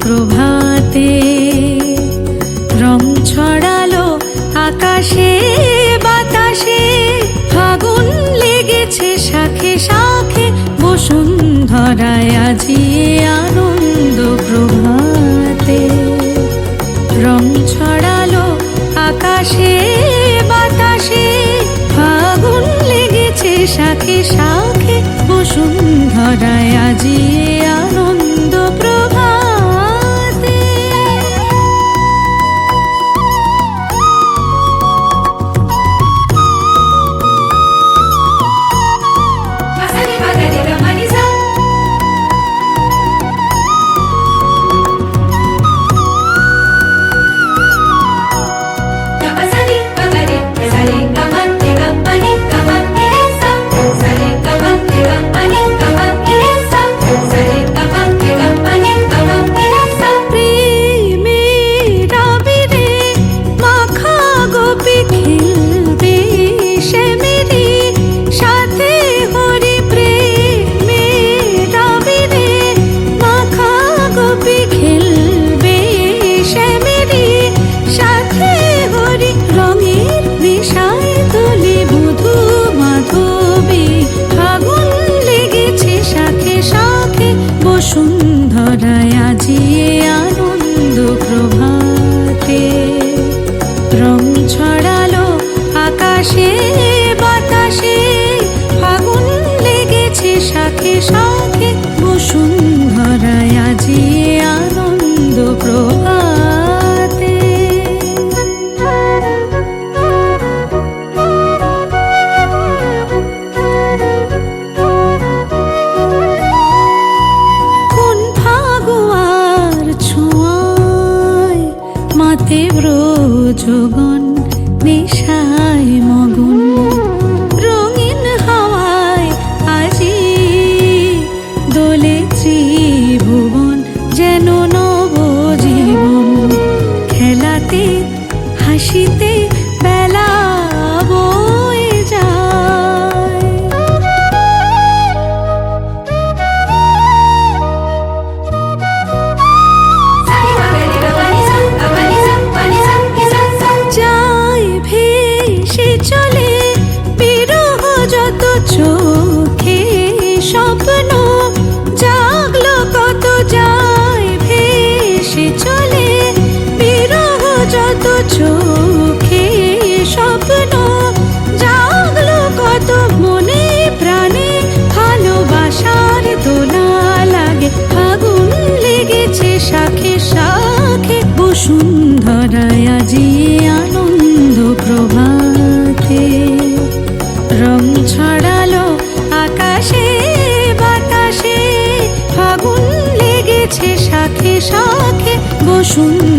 প্রভাতে রং ছড়ালো আকাশে বাতাসে, ফাগুন লেগেছে শাখে শাখে, বসুন্ধরায় আজি আনন্দ প্রভাতে। রং ছড়ালো আকাশে বাতাসে, ফাগুন লেগেছে শাখে শাখে, বসুন্ধরায় আজি আনন্দ প্রভাতে। বসুন্ধরায় আজি আনন্দ প্রভাতে। রং ছড়ালো আকাশে বাতাসে, ফাগুন লেগেছে শাখে শাখে, বসুন্ধরায় আজি আনন্দ প্রভাতে। মাতে ব্রজগণ নেশায় মগন, রঙিন হাওয়ায় আজি দোলে ত্রিভুবন, যেন নবজীবন। খেলাতে হাসিতে বেলা বয়ে যায়, চলে বিরহ যত চোখে স্বপ্ন, জাগলো কত যায় ভেসে চলে, বিরহ যত চোখে স্বপ্ন, জাগলো কত মনে প্রাণে, ভালোবাসার দোলা লাগে, ফাগুন লেগেছে শাখে শাখে, বসুন্ধরায় আজি আনন্দ প্রভাতে। রং ছড়ালো আকাশে বাতাসে, ফাগুন লেগেছে শাখে শাখে, বসুন্ধরায়